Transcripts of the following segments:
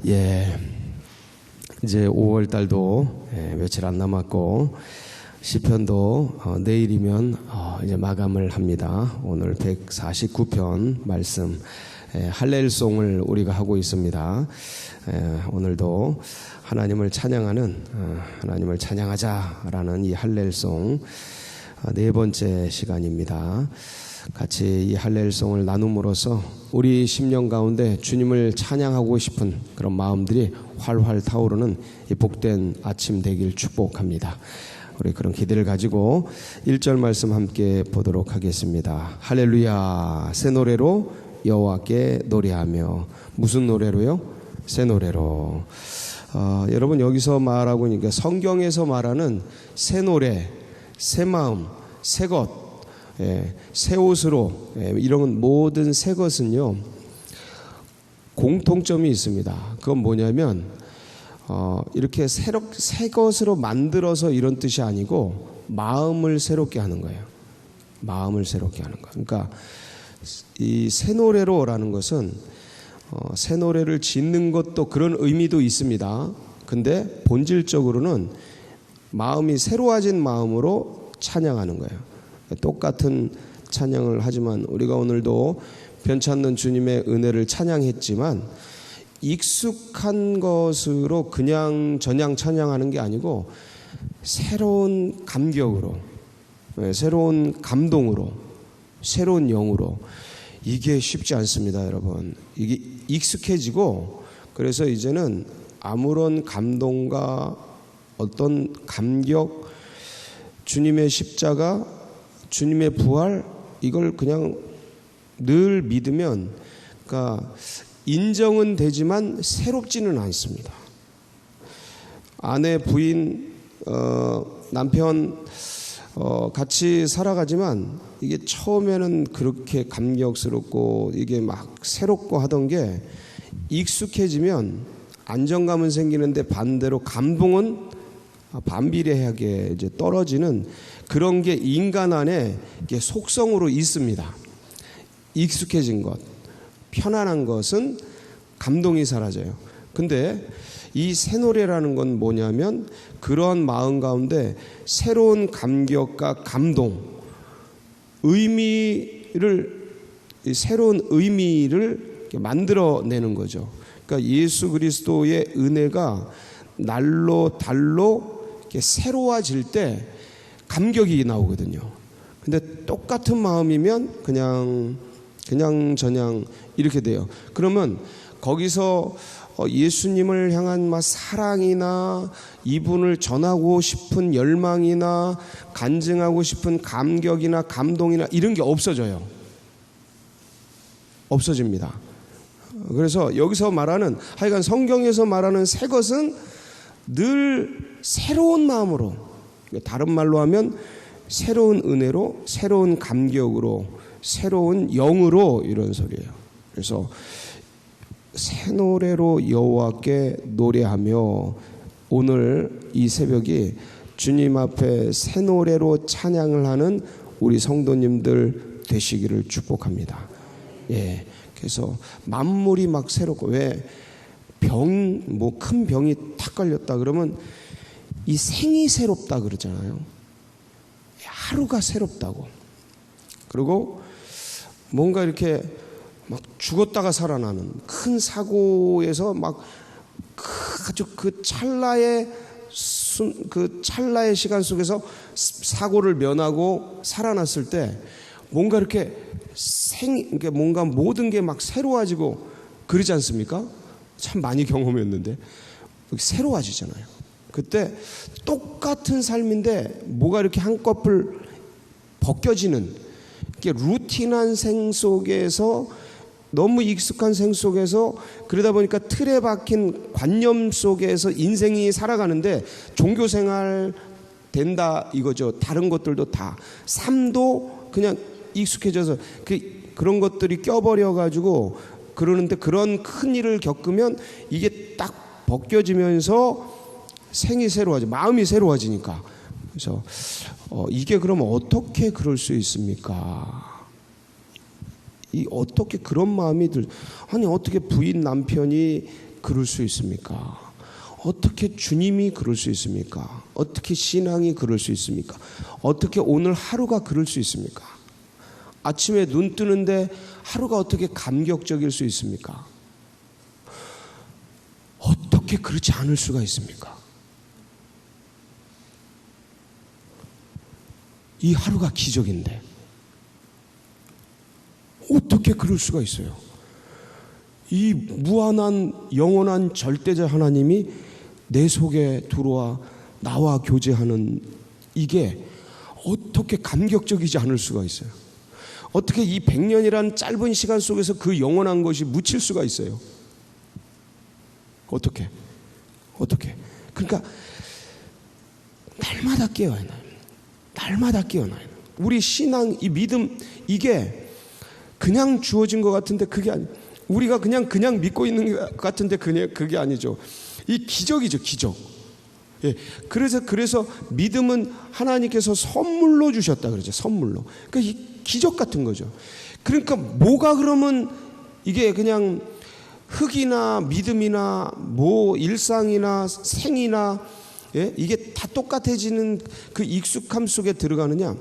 예, 이제 5월 달도 며칠 안 남았고 시편도 내일이면 이제 마감을 합니다. 오늘 149편 말씀 할렐송을 우리가 하고 있습니다. 오늘도 하나님을 찬양하는 하나님을 찬양하자라는 이 할렐송 네 번째 시간입니다. 같이 이 할렐송을 나눔으로써 우리 심령 가운데 주님을 찬양하고 싶은 그런 마음들이 활활 타오르는 이 복된 아침 되길 축복합니다. 우리 그런 기대를 가지고 1절 말씀 함께 보도록 하겠습니다. 할렐루야, 새 노래로 여호와께 노래하며. 무슨 노래로요? 새 노래로. 여러분, 여기서 말하고 있으니까 성경에서 말하는 새 노래, 새 마음, 새 것, 새 옷으로, 이런 모든 새 것은요 공통점이 있습니다. 그건 뭐냐면 이렇게 새 것으로 만들어서 이런 뜻이 아니고 마음을 새롭게 하는 거예요. 마음을 새롭게 하는 거. 그러니까 이 새 노래로라는 것은 새 노래를 짓는 것도 그런 의미도 있습니다. 근데 본질적으로는 마음이 새로워진 마음으로 찬양하는 거예요. 똑같은 찬양을 하지만 우리가 오늘도 변찮는 주님의 은혜를 찬양했지만 익숙한 것으로 그냥 저냥 찬양하는 게 아니고 새로운 감격으로, 새로운 감동으로, 새로운 영으로. 이게 쉽지 않습니다, 여러분. 이게 익숙해지고 그래서 이제는 아무런 감동과 어떤 감격, 주님의 십자가, 주님의 부활, 이걸 그냥 늘 믿으면, 그러니까 인정은 되지만 새롭지는 않습니다. 아내, 부인, 남편 같이 살아가지만 이게 처음에는 그렇게 감격스럽고 이게 막 새롭고 하던 게 익숙해지면 안정감은 생기는데 반대로 감동은 반비례하게 이제 떨어지는 그런 게 인간 안에 속성으로 있습니다. 익숙해진 것, 편안한 것은 감동이 사라져요. 근데 이 새 노래라는 건 뭐냐면 그러한 마음 가운데 새로운 감격과 감동, 새로운 의미를 만들어내는 거죠. 그러니까 예수 그리스도의 은혜가 날로 달로 이렇게 새로워질 때 감격이 나오거든요. 근데 똑같은 마음이면 그냥 저냥 이렇게 돼요. 그러면 거기서 예수님을 향한 사랑이나 이분을 전하고 싶은 열망이나 간증하고 싶은 감격이나 감동이나 이런 게 없어져요. 없어집니다. 그래서 여기서 말하는, 하여간 성경에서 말하는 새 것은 늘 새로운 마음으로, 다른 말로 하면 새로운 은혜로, 새로운 감격으로, 새로운 영으로, 이런 소리예요. 그래서 새 노래로 여호와께 노래하며, 오늘 이 새벽이 주님 앞에 새 노래로 찬양을 하는 우리 성도님들 되시기를 축복합니다. 예, 그래서 만물이 막 새롭고, 왜 큰 병이 탁 걸렸다 그러면 이 생이 새롭다 그러잖아요. 하루가 새롭다고. 그리고 뭔가 이렇게 막 죽었다가 살아나는 큰 사고에서 막 아주 그 찰나의 시간 속에서 사고를 면하고 살아났을 때 뭔가 이렇게 그러니까 뭔가 모든 게 막 새로워지고 그러지 않습니까? 참 많이 경험했는데 새로워지잖아요. 그때 똑같은 삶인데 뭐가 이렇게 한꺼풀 벗겨지는, 이렇게 루틴한 생 속에서, 너무 익숙한 생 속에서, 그러다 보니까 틀에 박힌 관념 속에서 인생이 살아가는데 종교생활 된다 이거죠. 다른 것들도 다, 삶도 그냥 익숙해져서 그런 것들이 껴버려 가지고 그러는데, 그런 큰 일을 겪으면 이게 딱 벗겨지면서 생이 새로워져, 마음이 새로워지니까. 그래서 이게 그러면 어떻게 그럴 수 있습니까? 어떻게 그런 마음이 아니 어떻게 부인 남편이 그럴 수 있습니까? 어떻게 주님이 그럴 수 있습니까? 어떻게 신앙이 그럴 수 있습니까? 어떻게 오늘 하루가 그럴 수 있습니까? 아침에 눈 뜨는데 하루가 어떻게 감격적일 수 있습니까? 어떻게 그렇지 않을 수가 있습니까? 이 하루가 기적인데 어떻게 그럴 수가 있어요? 이 무한한 영원한 절대자 하나님이 내 속에 들어와 나와 교제하는 이게 어떻게 감격적이지 않을 수가 있어요? 어떻게 이 100년이란 짧은 시간 속에서 그 영원한 것이 묻힐 수가 있어요? 어떻게? 그러니까 날마다 깨어나요. 날마다 깨어나요. 우리 신앙, 이 믿음, 이게 그냥 주어진 것 같은데 그게 아니. 우리가 그냥 믿고 있는 것 같은데 그게 아니죠. 이 기적이죠, 기적. 예, 그래서 믿음은 하나님께서 선물로 주셨다 그러죠. 선물로. 그러니까 이 기적 같은 거죠. 그러니까 뭐가 그러면 이게 그냥 흙이나 믿음이나 뭐 일상이나 생이나 예? 이게 다 똑같아지는 그 익숙함 속에 들어가느냐?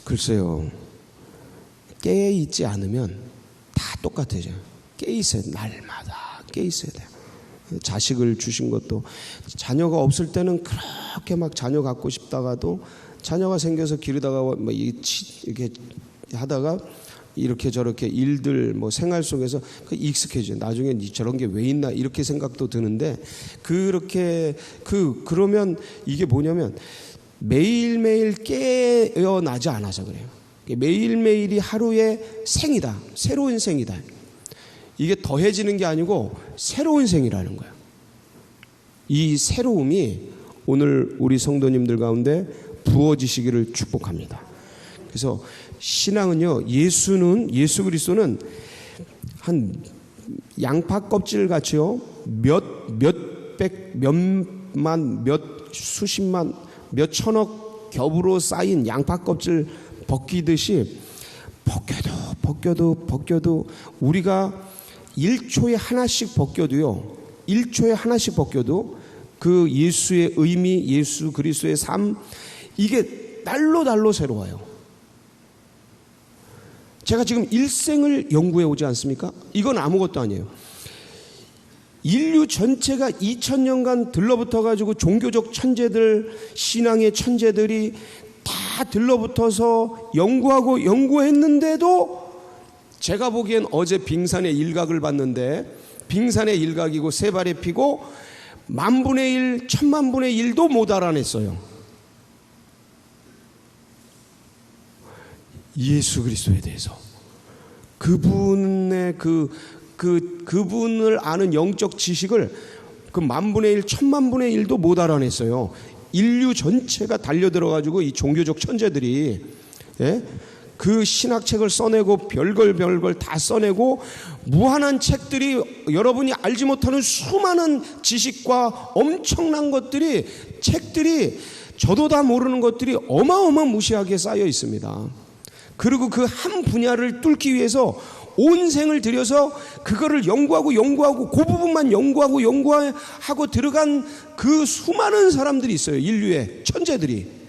글쎄요. 깨어있지 않으면 다 똑같아져요. 깨어있어요. 날마다 깨어있어야 돼요. 자식을 주신 것도 자녀가 없을 때는 그렇게 막 자녀 갖고 싶다가도 자녀가 생겨서 기르다가 뭐 이렇게 하다가 이렇게 저렇게 일들 뭐 생활 속에서 익숙해져요. 나중에 저런 게 왜 있나 이렇게 생각도 드는데 그렇게 그러면 이게 뭐냐면 매일매일 깨어나지 않아서 그래요. 매일매일이 하루의 생이다. 새로운 생이다. 이게 더해지는 게 아니고 새로운 생이라는 거예요. 이 새로움이 오늘 우리 성도님들 가운데 부어지시기를 축복합니다. 그래서 신앙은요, 예수 그리스도는 한 양파 껍질 같이요, 수십만, 몇 천억 겹으로 쌓인 양파 껍질 벗기듯이 벗겨도 우리가 1초에 하나씩 벗겨도요, 1초에 하나씩 벗겨도 그 예수의 의미, 예수 그리스도의 삶, 이게 날로 새로워요. 제가 지금 일생을 연구해 오지 않습니까? 이건 아무것도 아니에요. 인류 전체가 2000년간 들러붙어 가지고 종교적 천재들, 신앙의 천재들이 다 들러붙어서 연구했는데도 제가 보기엔 어제 빙산의 일각을 봤는데 빙산의 일각이고 세 발에 피고 10,000분의 1, 10,000,000분의 1도 못 알아냈어요. 예수 그리스도에 대해서 그분의 그분을 아는 영적 지식을 그 10,000,000분의 1, 10,000,000분의 1도 못 알아냈어요. 인류 전체가 달려들어가지고 이 종교적 천재들이 그 신학책을 써내고 별걸 다 써내고 무한한 책들이 여러분이 알지 못하는 수많은 지식과 엄청난 것들이 책들이 저도 다 모르는 것들이 어마어마무시하게 쌓여 있습니다. 그리고 그 한 분야를 뚫기 위해서 온 생을 들여서 그거를 연구하고 그 부분만 연구하고 들어간 그 수많은 사람들이 있어요. 인류의 천재들이.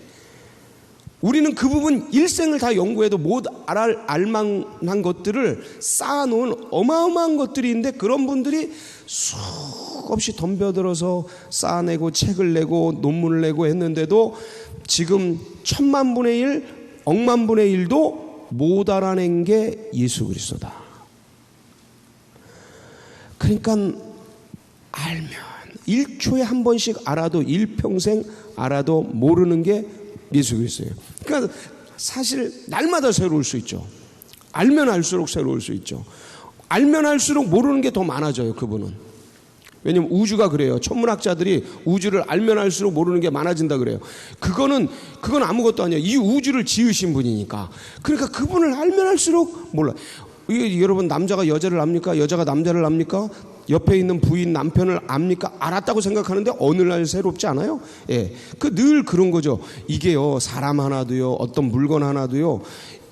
우리는 그 부분 일생을 다 연구해도 못 알만한 것들을 쌓아놓은 어마어마한 것들이 있는데 그런 분들이 수없이 덤벼들어서 쌓아내고 책을 내고 논문을 내고 했는데도 지금 10,000,000분의 1, 억만분의 1도 못 알아낸 게 예수 그리스도다. 그러니까 알면 1초에 한 번씩 알아도 일평생 알아도 모르는 게 예수 그리스도예요. 그러니까 사실 날마다 새로울 수 있죠. 알면 알수록 새로울 수 있죠. 알면 알수록 모르는 게 더 많아져요. 그분은. 왜냐면 우주가 그래요. 천문학자들이 우주를 알면 알수록 모르는 게 많아진다 그래요. 그건 아무것도 아니에요. 이 우주를 지으신 분이니까. 그러니까 그분을 알면 알수록 몰라. 이게 여러분 남자가 여자를 압니까? 여자가 남자를 압니까? 옆에 있는 부인 남편을 압니까? 알았다고 생각하는데 어느 날 새롭지 않아요? 예. 늘 그런 거죠. 이게요, 사람 하나도요, 어떤 물건 하나도요,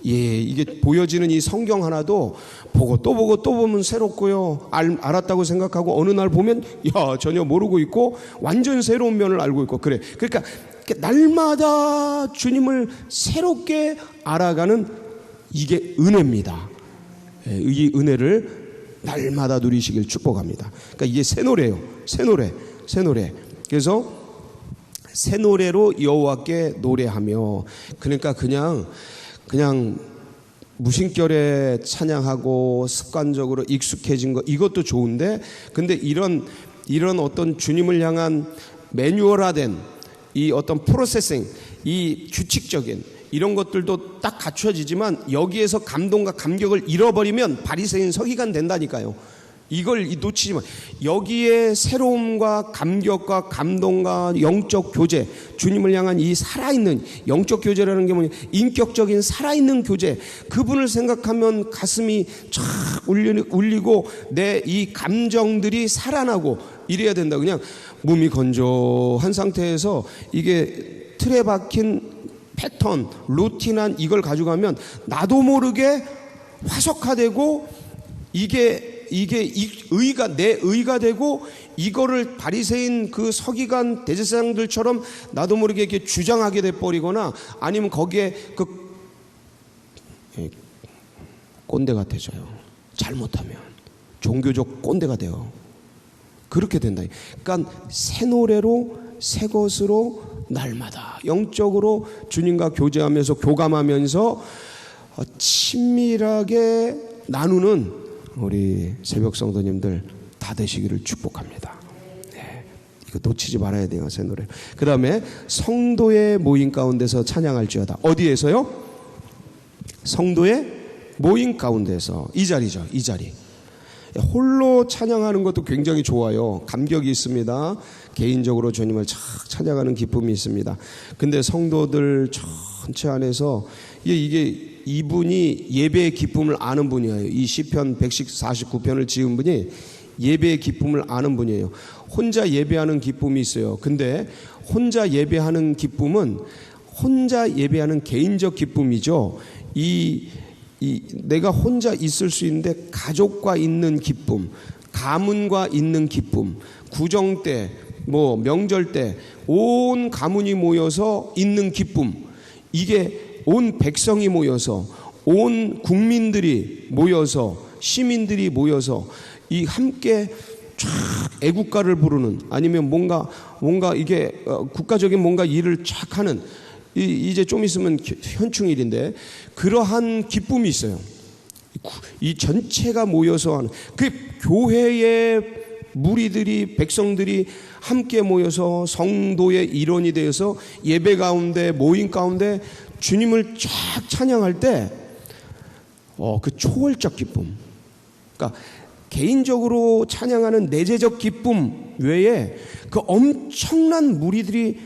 예, 이게 보여지는 이 성경 하나도 보고 또 보면 새롭고요. 알았다고 생각하고 어느 날 보면 야, 전혀 모르고 있고 완전 새로운 면을 알고 있고 그래. 그러니까 날마다 주님을 새롭게 알아가는 이게 은혜입니다. 예, 이 은혜를 날마다 누리시길 축복합니다. 그러니까 이게 새 노래예요. 새 노래. 그래서 새 노래로 여호와께 노래하며, 그러니까 그냥 무심결에 찬양하고 습관적으로 익숙해진 거 이것도 좋은데, 근데 이런 어떤 주님을 향한 매뉴얼화된 이 어떤 프로세싱, 이 규칙적인 이런 것들도 딱 갖춰지지만 여기에서 감동과 감격을 잃어버리면 바리새인 서기관 된다니까요. 이걸 놓치지 마. 여기에 새로움과 감격과 감동과 영적 교제, 주님을 향한 이 살아있는 영적 교제라는 게 뭐냐, 인격적인 살아있는 교제, 그분을 생각하면 가슴이 쫙 울리고 내 이 감정들이 살아나고 이래야 된다. 그냥 몸이 건조한 상태에서 이게 틀에 박힌 패턴, 루틴한 이걸 가져가면 나도 모르게 화석화되고 이게 의가, 내 의가 되고, 이거를 바리새인 그 서기관 대제사장들처럼 나도 모르게 이렇게 주장하게 돼 버리거나, 아니면 거기에 그 꼰대 같아져요. 잘못하면 종교적 꼰대가 돼요. 그렇게 된다. 그러니까 새 노래로, 새 것으로 날마다 영적으로 주님과 교제하면서, 교감하면서 친밀하게 나누는 우리 새벽 성도님들 다 되시기를 축복합니다. 네, 이거 놓치지 말아야 돼요, 새 노래. 그 다음에 성도의 모임 가운데서 찬양할지어다. 어디에서요? 성도의 모임 가운데서. 이 자리죠, 이 자리. 홀로 찬양하는 것도 굉장히 좋아요. 감격이 있습니다. 개인적으로 주님을 착 찬양하는 기쁨이 있습니다. 근데 성도들 전체 안에서 이게 이분이 예배의 기쁨을 아는 분이에요. 이 시편 149편을 지은 분이 예배의 기쁨을 아는 분이에요. 혼자 예배하는 기쁨이 있어요. 근데 혼자 예배하는 기쁨은 혼자 예배하는 개인적 기쁨이죠. 내가 혼자 있을 수 있는데 가족과 있는 기쁨, 가문과 있는 기쁨, 구정 때, 명절 때 온 가문이 모여서 있는 기쁨, 이게 온 백성이 모여서, 온 국민들이 모여서, 시민들이 모여서 이 함께 쫙 애국가를 부르는, 아니면 뭔가 이게 국가적인 뭔가 일을 쫙 하는, 이제 좀 있으면 현충일인데 그러한 기쁨이 있어요. 이 전체가 모여서 하는 그 교회의 무리들이, 백성들이 함께 모여서 성도의 일원이 되어서 예배 가운데, 모임 가운데 주님을 쫙 찬양할 때 그 초월적 기쁨, 그러니까 개인적으로 찬양하는 내재적 기쁨 외에 그 엄청난 무리들이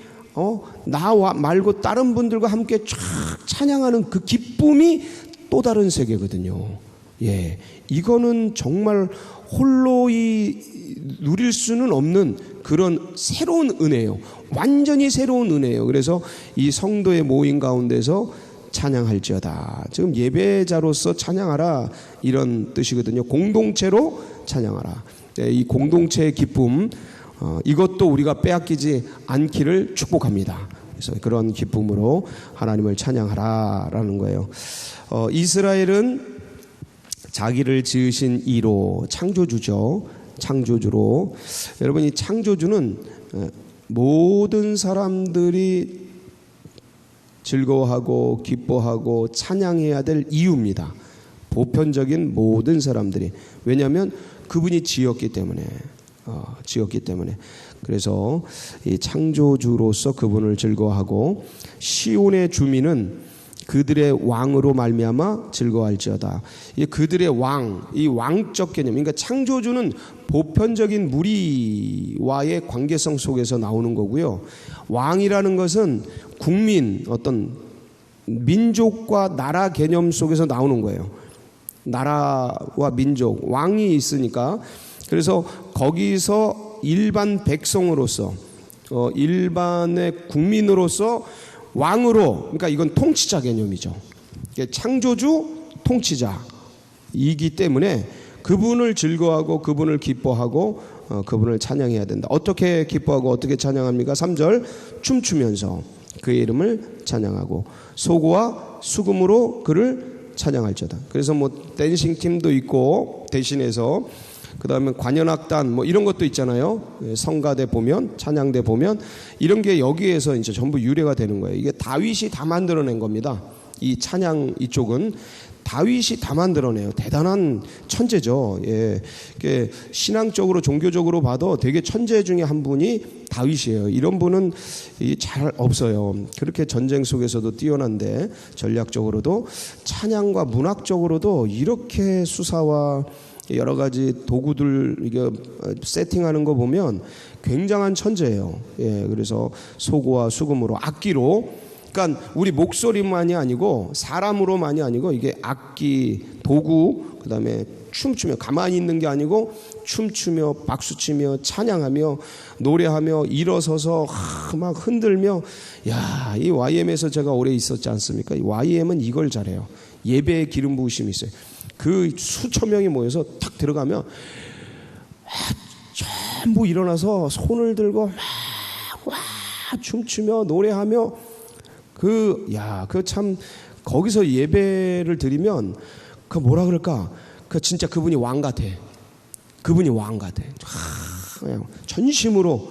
나와 말고 다른 분들과 함께 쫙 찬양하는 그 기쁨이 또 다른 세계거든요. 예, 이거는 정말 홀로 누릴 수는 없는 그런 새로운 은혜예요. 완전히 새로운 은혜예요. 그래서 이 성도의 모임 가운데서 찬양할지어다. 지금 예배자로서 찬양하라, 이런 뜻이거든요. 공동체로 찬양하라. 네, 이 공동체의 기쁨, 이것도 우리가 빼앗기지 않기를 축복합니다. 그래서 그런 기쁨으로 하나님을 찬양하라라는 거예요. 이스라엘은 자기를 지으신 이로, 창조주죠. 창조주로. 여러분, 이 창조주는 모든 사람들이 즐거워하고 기뻐하고 찬양해야 될 이유입니다. 보편적인 모든 사람들이. 왜냐하면 그분이 지었기 때문에. 그래서 이 창조주로서 그분을 즐거워하고, 시온의 주민은 그들의 왕으로 말미암아 즐거워할지어다. 그들의 왕, 이 왕적 개념, 그러니까 창조주는 보편적인 무리와의 관계성 속에서 나오는 거고요. 왕이라는 것은 국민, 어떤 민족과 나라 개념 속에서 나오는 거예요. 나라와 민족, 왕이 있으니까. 그래서 거기서 일반 백성으로서, 일반의 국민으로서 왕으로, 그러니까 이건 통치자 개념이죠. 창조주 통치자이기 때문에 그분을 즐거워하고 그분을 기뻐하고 그분을 찬양해야 된다. 어떻게 기뻐하고 어떻게 찬양합니까? 3절 춤추면서 그의 이름을 찬양하고 소고와 수금으로 그를 찬양할지어다. 그래서 뭐 댄싱 팀도 있고 대신해서 그 다음에 관현악단 뭐 이런 것도 있잖아요. 성가대 보면 찬양대 보면 이런 게 여기에서 이제 전부 유래가 되는 거예요. 이게 다윗이 다 만들어낸 겁니다. 이 찬양 이쪽은 다윗이 다 만들어내요. 대단한 천재죠. 예, 신앙적으로 종교적으로 봐도 되게 천재 중에 한 분이 다윗이에요. 이런 분은 잘 없어요. 그렇게 전쟁 속에서도 뛰어난데 전략적으로도 찬양과 문학적으로도 이렇게 수사와 여러 가지 도구들 이게 세팅하는 거 보면 굉장한 천재예요. 예, 그래서 소고와 수금으로 악기로. 그러니까 우리 목소리만이 아니고 사람으로만이 아니고 이게 악기, 도구, 그 다음에 춤추며 가만히 있는 게 아니고 춤추며 박수치며 찬양하며 노래하며 일어서서 막 흔들며 야, 이 YM에서 제가 오래 있었지 않습니까? 이 YM은 이걸 잘해요. 예배의 기름 부으심이 있어요. 그 수천 명이 모여서 탁 들어가면 전부 일어나서 손을 들고 막 춤추며 노래하며 그 참 거기서 예배를 드리면 그 뭐라 그럴까? 그 진짜 그분이 왕 같아. 그분이 왕 같아. 그냥 전심으로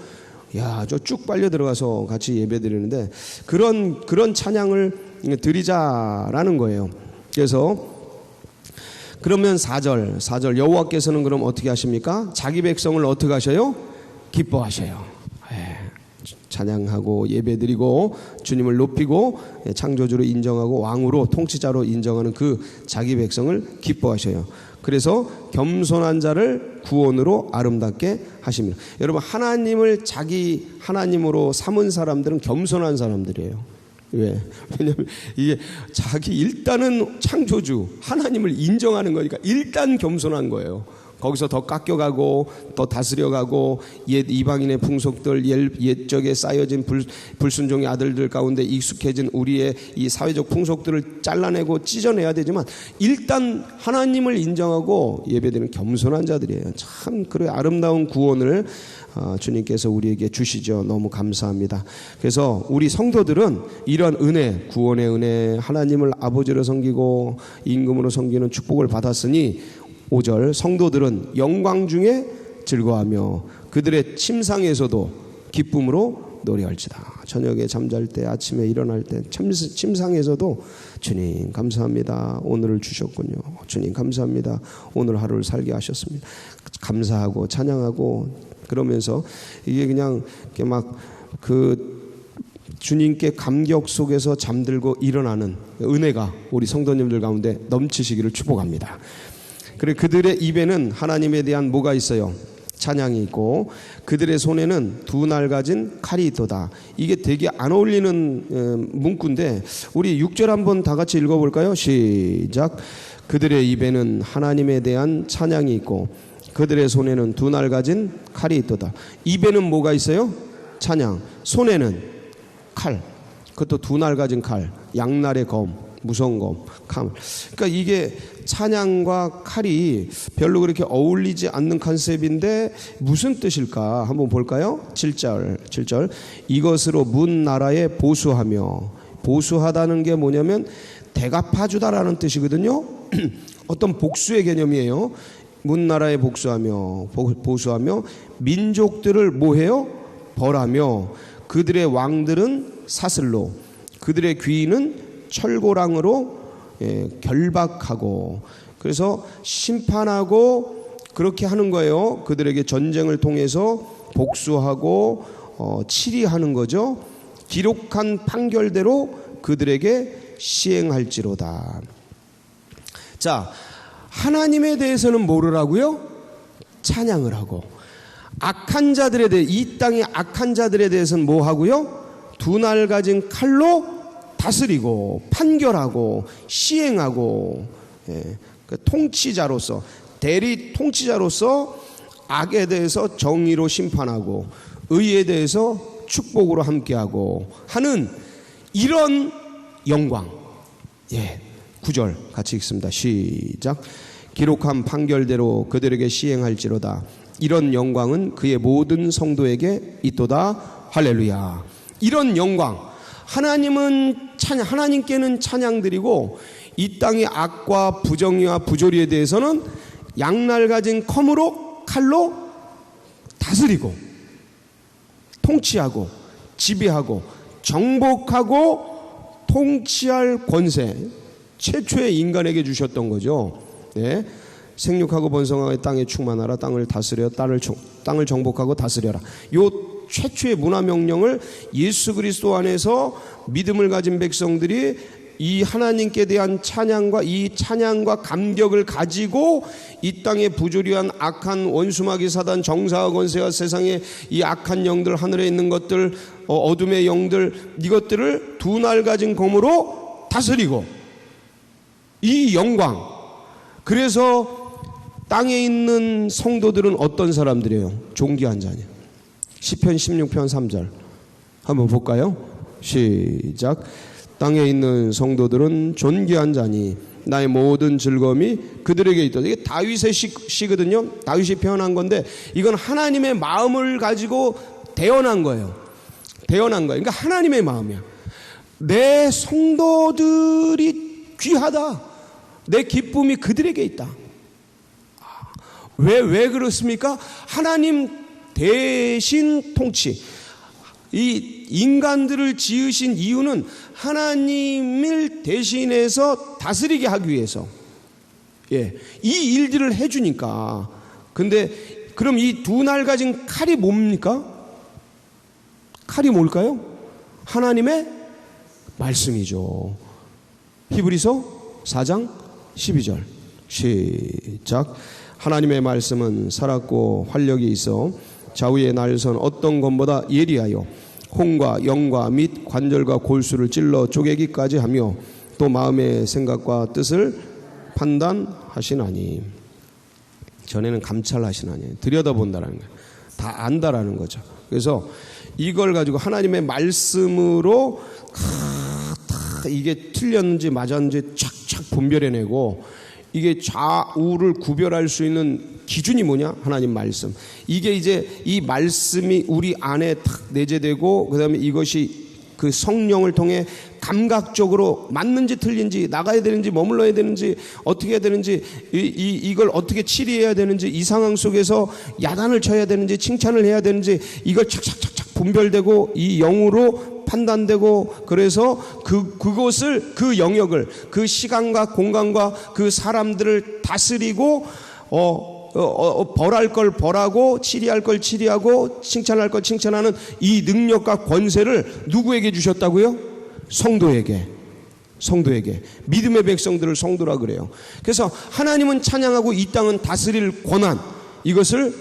저 쭉 빨려 들어가서 같이 예배 드리는데 그런 찬양을 드리자라는 거예요. 그래서 그러면 4절 여호와께서는 그럼 어떻게 하십니까? 자기 백성을 어떻게 하셔요? 기뻐하셔요. 찬양하고 예배드리고 주님을 높이고 창조주로 인정하고 왕으로 통치자로 인정하는 그 자기 백성을 기뻐하셔요. 그래서 겸손한 자를 구원으로 아름답게 하십니다. 여러분, 하나님을 자기 하나님으로 삼은 사람들은 겸손한 사람들이에요. 왜? 왜냐하면 이게 일단은 창조주 하나님을 인정하는 거니까 일단 겸손한 거예요. 거기서 더 깎여가고 더 다스려가고 옛 이방인의 풍속들, 옛적에 쌓여진 불순종의 아들들 가운데 익숙해진 우리의 이 사회적 풍속들을 잘라내고 찢어내야 되지만 일단 하나님을 인정하고 예배드리는 겸손한 자들이에요. 참 그래 아름다운 구원을 주님께서 우리에게 주시죠. 너무 감사합니다. 그래서 우리 성도들은 이런 은혜, 구원의 은혜, 하나님을 아버지로 섬기고 임금으로 섬기는 축복을 받았으니 5절 성도들은 영광 중에 즐거워하며 그들의 침상에서도 기쁨으로 노래할지다. 저녁에 잠잘 때 아침에 일어날 때 침상에서도 주님 감사합니다. 오늘을 주셨군요. 주님 감사합니다. 오늘 하루를 살게 하셨습니다. 감사하고 찬양하고 그러면서 이게 그냥 이렇게 막 주님께 감격 속에서 잠들고 일어나는 은혜가 우리 성도님들 가운데 넘치시기를 축복합니다. 그리고 그들의 입에는 하나님에 대한 뭐가 있어요? 찬양이 있고 그들의 손에는 두 날 가진 칼이 있도다. 이게 되게 안 어울리는 문구인데 우리 6절 한번 다 같이 읽어볼까요? 시작. 그들의 입에는 하나님에 대한 찬양이 있고 그들의 손에는 두 날 가진 칼이 있도다. 입에는 뭐가 있어요? 찬양. 손에는 칼. 그것도 두 날 가진 칼. 양날의 검. 무서운 검. 칼. 그러니까 이게 찬양과 칼이 별로 그렇게 어울리지 않는 컨셉인데 무슨 뜻일까? 한번 볼까요? 7절. 이것으로 문 나라에 보수하며. 보수하다는 게 뭐냐면 대갚아주다라는 뜻이거든요. 어떤 복수의 개념이에요. 문 나라에 보수하며 민족들을 뭐해요? 벌하며 그들의 왕들은 사슬로 그들의 귀인은 철고랑으로 결박하고 그래서 심판하고 그렇게 하는 거예요. 그들에게 전쟁을 통해서 복수하고 치리하는 거죠. 기록한 판결대로 그들에게 시행할지로다. 자, 하나님에 대해서는 뭐라고요? 찬양을 하고 악한 자들에 대해 이 땅의 악한 자들에 대해서는 뭐 하고요? 두 날 가진 칼로 다스리고 판결하고 시행하고 그 통치자로서 대리 통치자로서 악에 대해서 정의로 심판하고 의에 대해서 축복으로 함께하고 하는 이런 영광, 9절 같이 읽습니다. 시작. 기록한 판결대로 그들에게 시행할지로다. 이런 영광은 그의 모든 성도에게 있도다. 할렐루야. 이런 영광, 하나님께는 찬양드리고 이 땅의 악과 부정의와 부조리에 대해서는 양날 가진 칼로 다스리고 통치하고 지배하고 정복하고 통치할 권세, 최초의 인간에게 주셨던 거죠. 네. 생육하고 번성하여 땅에 충만하라. 땅을 다스려 땅을 정복하고 다스려라. 요 최초의 문화 명령을 예수 그리스도 안에서 믿음을 가진 백성들이 이 하나님께 대한 찬양과 감격을 가지고 이 땅의 부조리한 악한 원수마귀 사단 정사와 권세와 세상의 이 악한 영들, 하늘에 있는 것들, 어둠의 영들, 이것들을 두 날 가진 검으로 다스리고 이 영광. 그래서 땅에 있는 성도들은 어떤 사람들이에요? 존귀한 자녀. 시편 16편 3절 한번 볼까요? 시작. 땅에 있는 성도들은 존귀한 자니 나의 모든 즐거움이 그들에게 있다. 이게 다윗의 시거든요. 다윗이 표현한 건데 이건 하나님의 마음을 가지고 태어난 거예요. 그러니까 하나님의 마음이야. 내 성도들이 귀하다. 내 기쁨이 그들에게 있다. 왜 그렇습니까? 하나님 대신 통치. 이 인간들을 지으신 이유는 하나님을 대신해서 다스리게 하기 위해서. 이 일들을 해주니까. 근데 그럼 이 두 날 가진 칼이 뭡니까? 칼이 뭘까요? 하나님의 말씀이죠. 히브리서 4장 12절 시작. 하나님의 말씀은 살았고 활력이 있어 좌우의 날선 어떤 검보다 예리하여 혼과 영과 및 관절과 골수를 찔러 쪼개기까지 하며 또 마음의 생각과 뜻을 판단하시나니. 전에는 감찰하시나니, 들여다본다라는 거예요. 다 안다라는 거죠. 그래서 이걸 가지고 하나님의 말씀으로 이게 틀렸는지 맞았는지 착착 분별해내고, 이게 좌우를 구별할 수 있는 기준이 뭐냐? 하나님 말씀. 이게 이제 이 말씀이 우리 안에 탁 내재되고, 그 다음에 이것이 그 성령을 통해 감각적으로 맞는지 틀린지, 나가야 되는지 머물러야 되는지, 어떻게 해야 되는지, 이걸 어떻게 치리해야 되는지, 이 상황 속에서 야단을 쳐야 되는지 칭찬을 해야 되는지, 이걸 착착착착 분별되고 이 영으로 판단되고, 그래서 그것을, 그 영역을, 그 시간과 공간과 그 사람들을 다스리고 벌할 걸 벌하고 치리할 걸 치리하고 칭찬할 걸 칭찬하는 이 능력과 권세를 누구에게 주셨다고요? 성도에게. 믿음의 백성들을 성도라 그래요. 그래서 하나님은 찬양하고 이 땅은 다스릴 권한, 이것을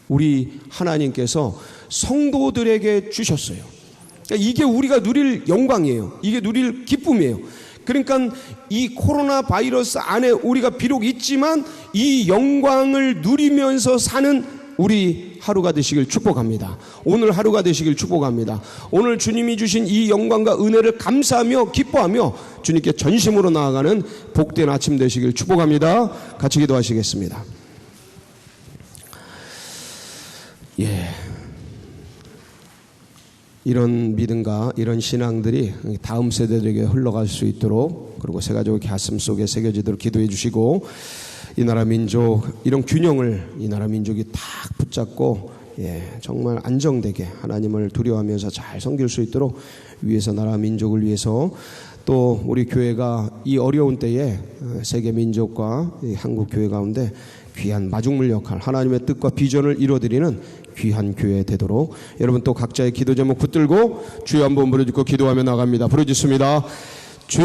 우리 하나님께서 성도들에게 주셨어요. 그러니까 이게 우리가 누릴 영광이에요. 이게 누릴 기쁨이에요. 그러니까 이 코로나 바이러스 안에 우리가 비록 있지만 이 영광을 누리면서 사는 우리 하루가 되시길 축복합니다. 오늘 하루가 되시길 축복합니다. 오늘 주님이 주신 이 영광과 은혜를 감사하며 기뻐하며 주님께 전심으로 나아가는 복된 아침 되시길 축복합니다. 같이 기도하시겠습니다. 이런 믿음과 이런 신앙들이 다음 세대들에게 흘러갈 수 있도록, 그리고 새 가족의 가슴 속에 새겨지도록 기도해 주시고, 이 나라 민족, 이런 균형을 이 나라 민족이 딱 붙잡고 정말 안정되게 하나님을 두려워하면서 잘 섬길 수 있도록 위해서, 나라 민족을 위해서, 또 우리 교회가 이 어려운 때에 세계 민족과 한국 교회 가운데 귀한 마중물 역할, 하나님의 뜻과 비전을 이루어드리는 귀한 교회 되도록, 여러분 또 각자의 기도 제목 붙들고 주여 한번 부르짖고 기도하며 나갑니다. 부르짖습니다. 주여